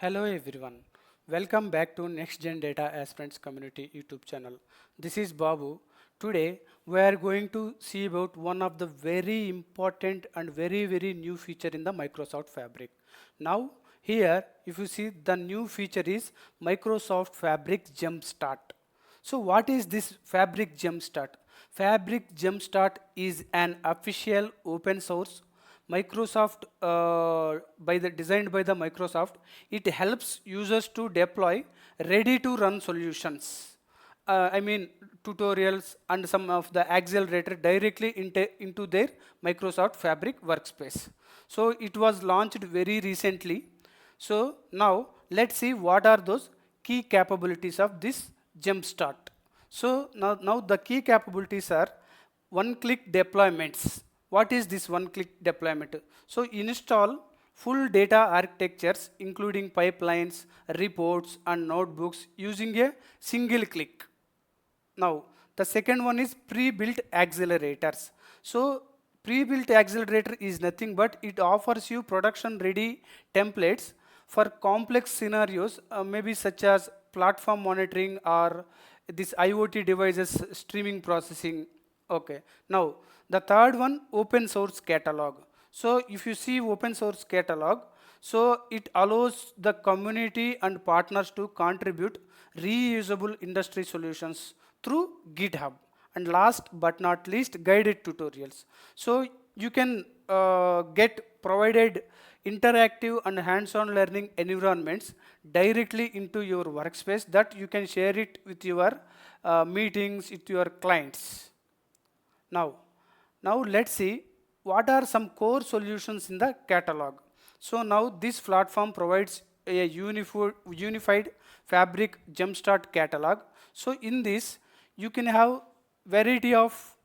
Hello everyone. Welcome back to Next Gen Data Aspirants Community YouTube channel. This is Babu. Today we are going to see about one of the very important and very new feature in the Microsoft Fabric. Now here if you see the new feature is Microsoft Fabric Jumpstart. So what is this Fabric Jumpstart? Fabric Jumpstart is an official open source Microsoft designed by the Microsoft. It helps users to deploy ready to run solutions. I mean tutorials and some of the accelerator directly into their Microsoft Fabric workspace. So it was launched very recently. So now let's see what are those key capabilities of this Jumpstart. So now the key capabilities are one-click deployments. What is this one-click deployment? So install full data architectures including pipelines, reports and notebooks using a single click. Now the second one is pre-built accelerators. So pre-built accelerator is nothing but it offers you production ready templates for complex scenarios, maybe such as platform monitoring or this IoT devices streaming processing. Okay. Now the third one, open source catalog. So if you see open source catalog, so it allows the community and partners to contribute reusable industry solutions through GitHub. And last but not least, guided tutorials. So you can get provided interactive and hands-on learning environments directly into your workspace that you can share it with your meetings, with your clients. Now let's see what are some core solutions in the catalog. So now this platform provides a unified Fabric Jumpstart catalog. So in this you can have variety of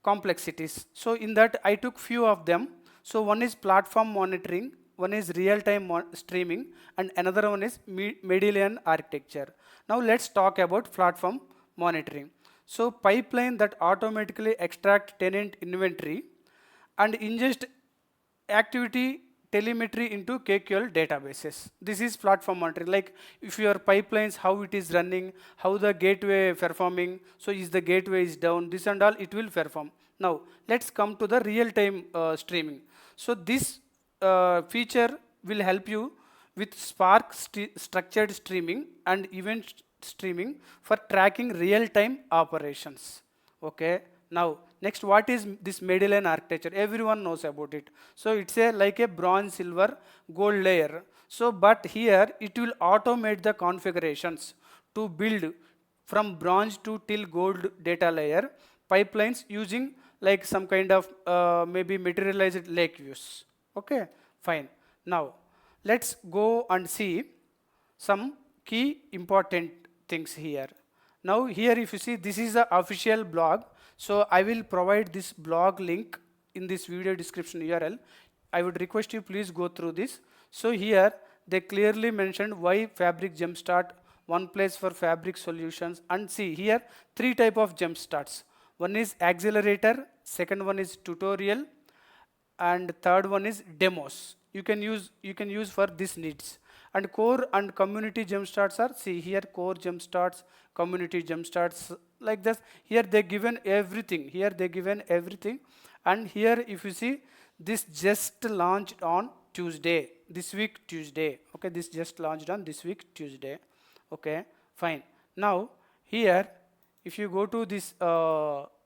complexities. So in that I took few of them. So one is platform monitoring, one is real-time streaming, and another one is Medallion Architecture. Now let's talk about platform monitoring. So pipeline that automatically extract tenant inventory and ingest activity telemetry into KQL databases. This is platform monitoring. Like if your pipelines, how it is running, how the gateway performing, so is the gateway is down, this and all, it will perform. Now let's come to the real-time streaming. So this feature will help you with Spark structured streaming and event streaming for tracking real-time operations. Okay. Now next, what is this Medallion architecture? Everyone knows about it. So it's like a bronze, silver, gold layer. So but here it will automate the configurations to build from bronze to till gold data layer pipelines using like some kind of maybe materialized lake views. Okay, fine. Now let's go and see some key important things here. Now here if you see, this is the official blog. So I will provide this blog link in this video description URL. I would request you please go through this. So here they clearly mentioned why Fabric Jumpstart, one place for Fabric solutions, and see here three type of Jumpstarts. One is accelerator, second one is tutorial, and third one is demos. You can use for these needs. And core and community Jumpstarts are, see here, core Jumpstarts, community Jumpstarts, like this. Here they given everything. And here if you see, this just launched on Tuesday, this week Tuesday. Okay, this just launched on this week Tuesday. Okay, fine. Now here if you go to this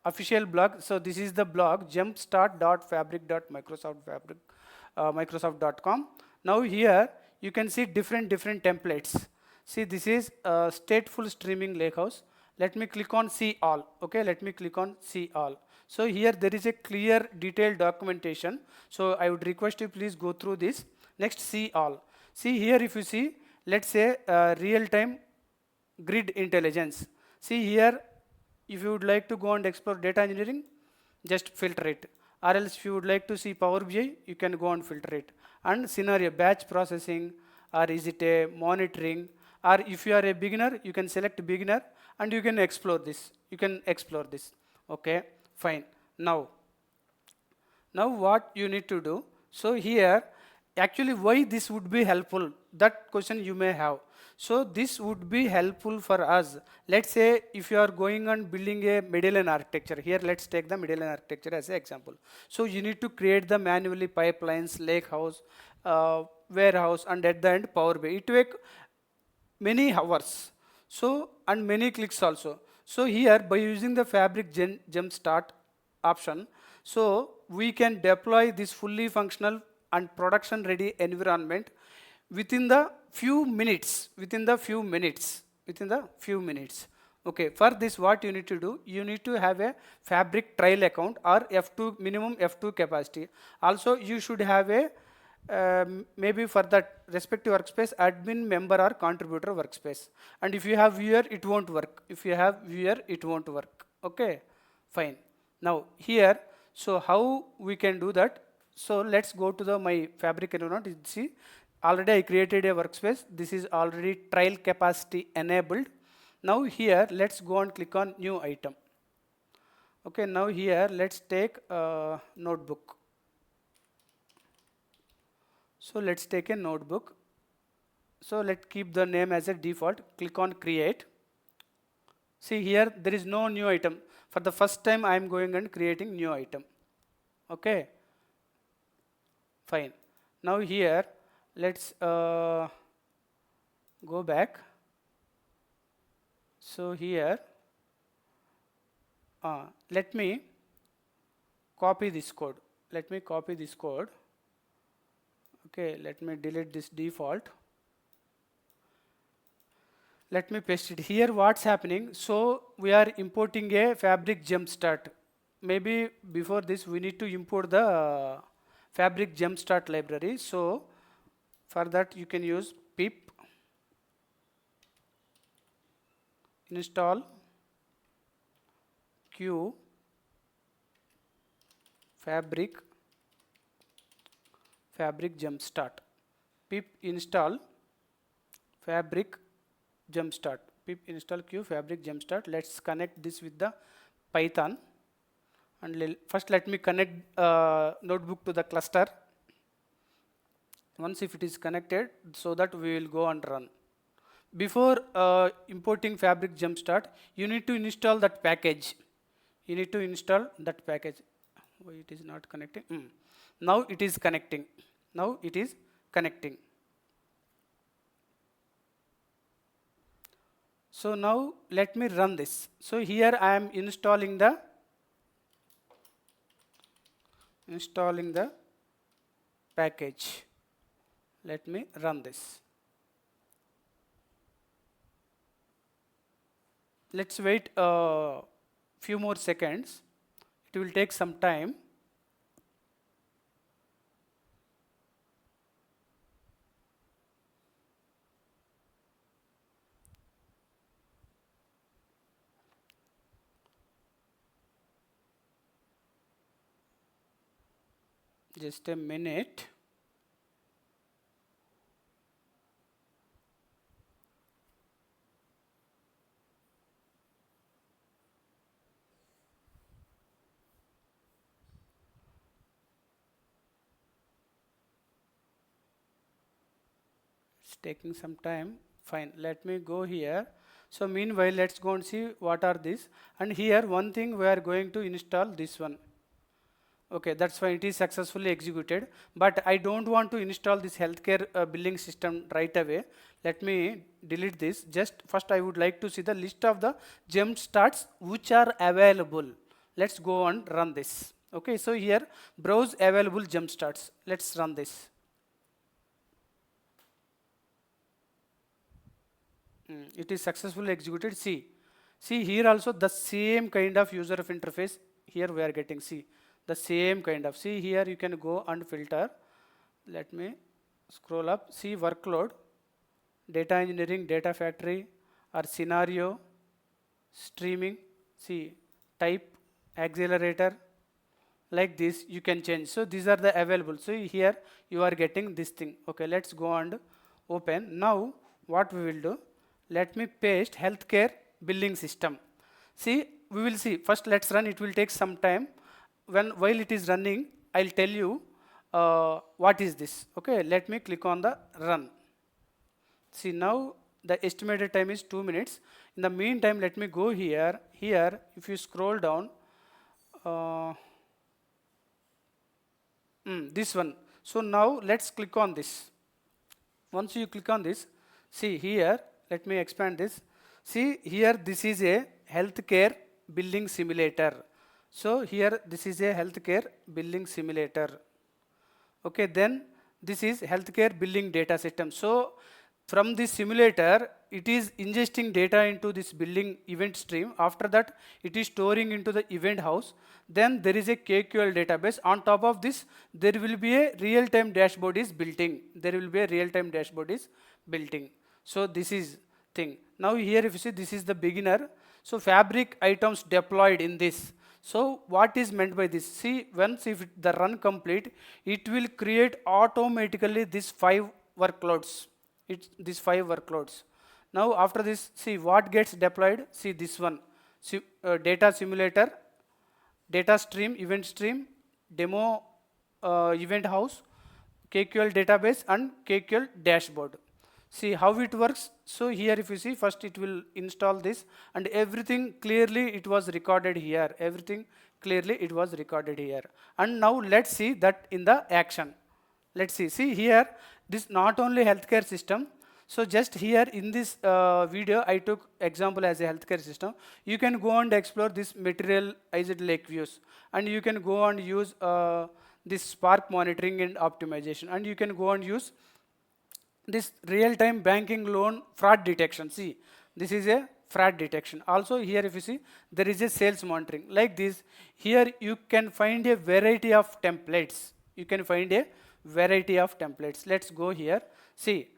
official blog, so this is the blog jumpstart.fabric.microsoft.com. Now here you can see different templates. See, this is stateful streaming lakehouse. Let me click on see all. Okay, let me click on see all. So here there is a clear detailed documentation. So I would request you please go through this. Next, see all. See here if you see, let's say real-time grid intelligence. See here, if you would like to go and explore data engineering, just filter it. Or else if you would like to see Power BI, you can go and filter it. And scenario, batch processing, or is it a monitoring, or if you are a beginner, you can select beginner and you can explore this. Okay, fine. Now what you need to do, so here actually why this would be helpful, that question you may have. So this would be helpful for us. Let's say if you are going and building a Medallion architecture, here let's take the Medallion architecture as an example. So you need to create the manually pipelines, lake house, warehouse, and at the end Power BI. It take many hours, so and many clicks also. So here by using the Fabric Jumpstart option, so we can deploy this fully functional and production ready environment within the few minutes, okay. For this what you need to do, you need to have a Fabric trial account or F2 minimum F2 capacity. Also you should have a maybe for that respective workspace admin member or contributor workspace, and if you have viewer it won't work, okay, fine. Now here, so how we can do that? So let's go to the my Fabric environment. See, already I created a workspace. This is already trial capacity enabled. Now here let's go and click on new item. Okay, now here let's take a notebook. So let's take a notebook. So let's keep the name as a default. Click on create. See here there is no new item. For the first time I am going and creating new item. Okay, fine. Now here let's go back. So here let me copy this code. Okay, let me delete this default. Let me paste it here. What's happening? So we are importing a Fabric Jumpstart. Maybe before this we need to import the Fabric Jumpstart library. So for that you can use pip install q Fabric Jumpstart. Pip install Fabric Jumpstart. Pip install q Fabric Jumpstart. Let's connect this with the Python. And first let me connect notebook to the cluster. Once if it is connected, so that we will go and run. Before importing Fabric Jumpstart, you need to install that package. Why it is not connecting? Now it is connecting. So now let me run this. So here I am installing the package. Let me run this. Let's wait a few more seconds. It will take some time. Just a minute. It's taking some time. Fine, let me go here. So meanwhile let's go and see what are these. And here one thing we are going to install this one. Okay, that's why it is successfully executed. But I don't want to install this healthcare billing system right away. Let me delete this. Just first I would like to see the list of the Jumpstarts which are available. Let's go and run this. Okay, so here browse available Jumpstarts. Let's run this. It is successfully executed. See here also the same kind of user of interface. Here we are getting, see, the same kind of, see here you can go and filter. Let me scroll up. See workload, data engineering, data factory, or scenario, streaming. See type, accelerator, like this you can change. So these are the available. So here you are getting this thing. Okay, let's go and open. Now what we will do, let me paste healthcare billing system. See, we will see. First let's run. It will take some time. While it is running, I'll tell you what is this. Okay, let me click on the run. See, now the estimated time is 2 minutes. In the meantime, let me go here. Here, if you scroll down, uh, this one. So now let's click on this. Once you click on this, see here, let me expand this. See here, this is a healthcare billing simulator. So here, this is a healthcare billing simulator. Okay, then this is healthcare billing data system. So from this simulator, it is ingesting data into this billing event stream. After that, it is storing into the event house. Then there is a KQL database. On top of this, there will be a real-time dashboard is built in. There will be a real-time dashboard is built in. So this is thing. Now here, if you see, this is the beginner. So Fabric items deployed in this. So what is meant by this? See, once if the run complete, it will create automatically these 5 workloads. These 5 workloads. Now after this, see what gets deployed. See this one, data simulator, data stream, event stream, demo event house, KQL database and KQL dashboard. See how it works. So here if you see, first it will install this and everything clearly it was recorded here. Everything clearly it was recorded here. And now let's see that in the action. Let's see here, this not only healthcare system. So just here in this video, I took example as a healthcare system. You can go and explore this materialized lake views, and you can go and use this Spark monitoring and optimization, and you can go and use this real-time banking loan fraud detection. See, this is a fraud detection. Also here if you see, there is a sales monitoring. Like this, here you can find a variety of templates. You can find a variety of templates. Let's go here. See,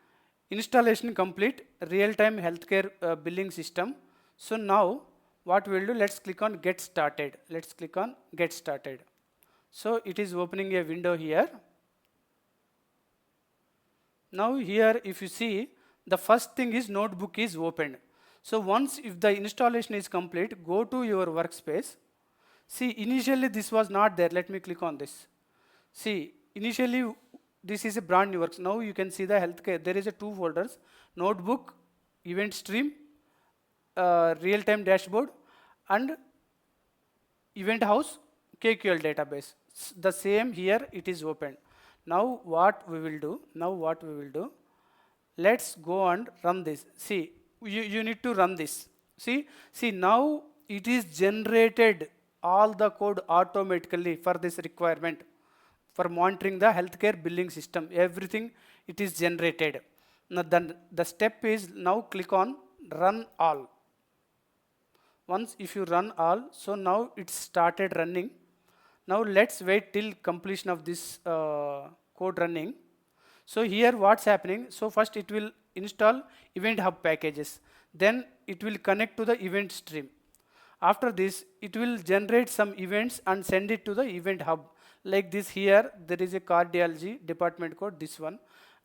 installation complete, real-time healthcare billing system. So now what we'll do, let's click on get started. Let's click on get started. So it is opening a window here. Now here if you see, the first thing is notebook is opened. So once if the installation is complete, go to your workspace. See, initially this was not there. Let me click on this. See, initially this is a brand new works. Now you can see the healthcare. There is a 2 folders, notebook, event stream, real-time dashboard and event house, KQL database. The same here it is opened. Now what we will do, let's go and run this. See, you need to run this. See now it is generated all the code automatically for this requirement for monitoring the healthcare billing system. Everything it is generated. Now the step is now click on run all. Once if you run all, so now it started running. Now let's wait till completion of this code running. So here what's happening, so first it will install event hub packages, then it will connect to the event stream. After this it will generate some events and send it to the event hub. Like this, here there is a cardiology department code, this one,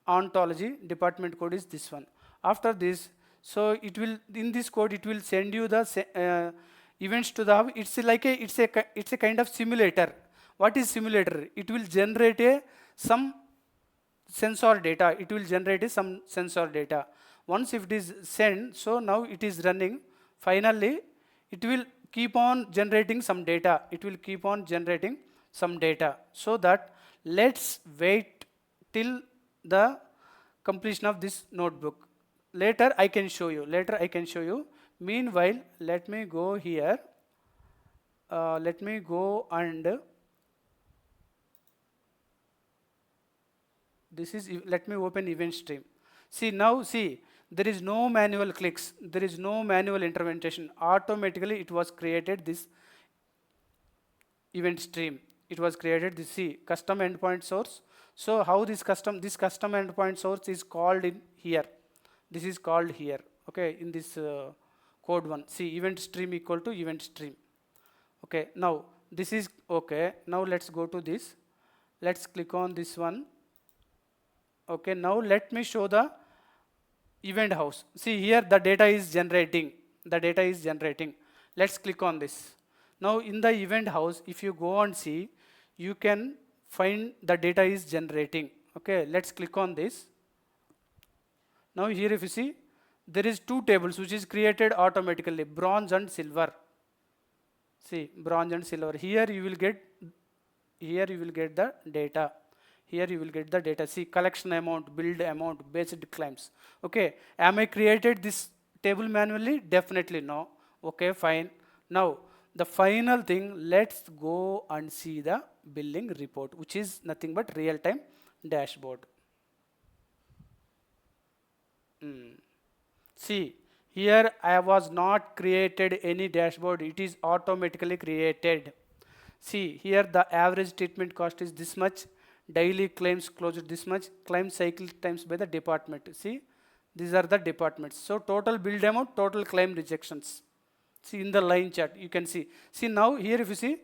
ontology department code is this one. After this, so it will, in this code it will send you the events to the hub. It's like it's a kind of simulator. What is simulator? It will generate some sensor data. It will generate some sensor data. Once if it is sent, so now it is running. Finally, it will keep on generating some data. It will keep on generating some data. So that let's wait till the completion of this notebook. Later I can show you. Meanwhile, let me go here. Let me go and this is, let me open event stream. See now, see, there is no manual clicks, there is no manual intervention. Automatically it was created this event stream. It was created this, see, custom endpoint source. So how this custom endpoint source is called in here. This is called here. Okay, in this code one. See, event stream equal to event stream. Okay, now this is okay. Now let's go to this. Let's click on this one. Okay, now let me show the event house. See here the data is generating. Let's click on this. Now in the event house, if you go and see, you can find the data is generating. Okay, let's click on this. Now here if you see, there is two tables which is created automatically, bronze and silver. See, bronze and silver. Here you will get the data. Here you will get the data. See, collection amount, build amount, based claims. Okay, am I created this table manually? Definitely no. Okay, fine. Now the final thing, let's go and see the billing report, which is nothing but real-time dashboard. See, here I was not created any dashboard, it is automatically created. See, here the average treatment cost is this much, daily claims closed this much, claim cycle times by the department. See, these are the departments. So total billed amount, total claim rejections. See, in the line chart you can see. See, now here if you see,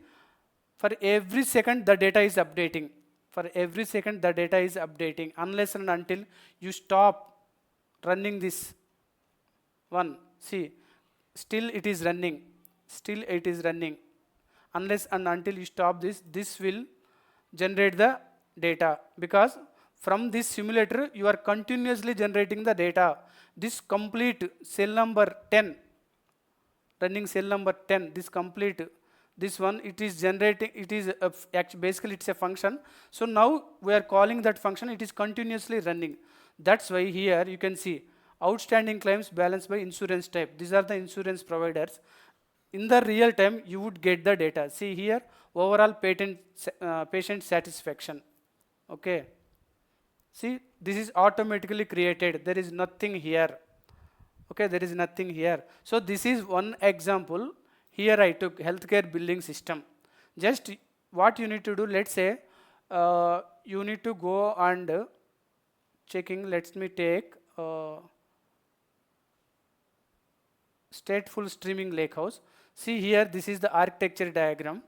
for every second the data is updating. For every second the data is updating, unless and until you stop running this one. See, still it is running, still it is running. Unless and until you stop this, this will generate the data, because from this simulator you are continuously generating the data. This complete cell number 10, running cell number 10, this complete, this one, it is generating, it is basically it's a function. So now we are calling that function, it is continuously running. That's why here you can see outstanding claims balanced by insurance type. These are the insurance providers. In the real time you would get the data. See here, overall patient satisfaction. Okay, see, this is automatically created, there is nothing here. Okay, there is nothing here. So this is one example. Here I took healthcare billing system. Just what you need to do, let's say you need to go and checking, let me take stateful streaming lakehouse. See here, this is the architecture diagram.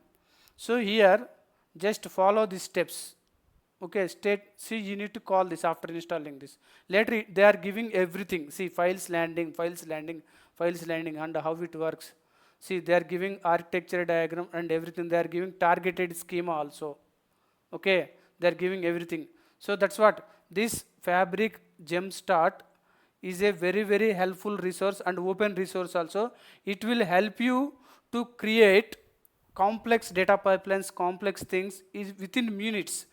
So here just follow these steps. Okay, see, you need to call this after installing this. Later they are giving everything. See, files landing, and how it works. See, they are giving architecture diagram and everything. They are giving targeted schema also. Okay, they are giving everything. So that's what this Fabric Jumpstart is a very, very helpful resource and open resource also. It will help you to create complex data pipelines, complex things is within minutes.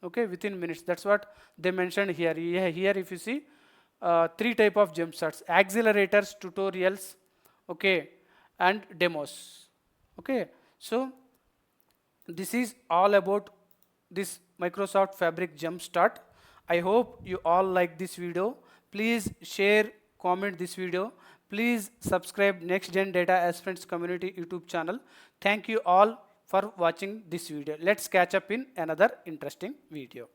Okay, within minutes. That's what they mentioned here. Here if you see 3 type of jumpstarts: accelerators, tutorials, okay, and demos. Okay, so this is all about this Microsoft Fabric Jumpstart. I hope you all like this video. Please share, comment this video. Please subscribe Next Gen Data Aspirants Community YouTube channel. Thank you all for watching this video. Let's catch up in another interesting video.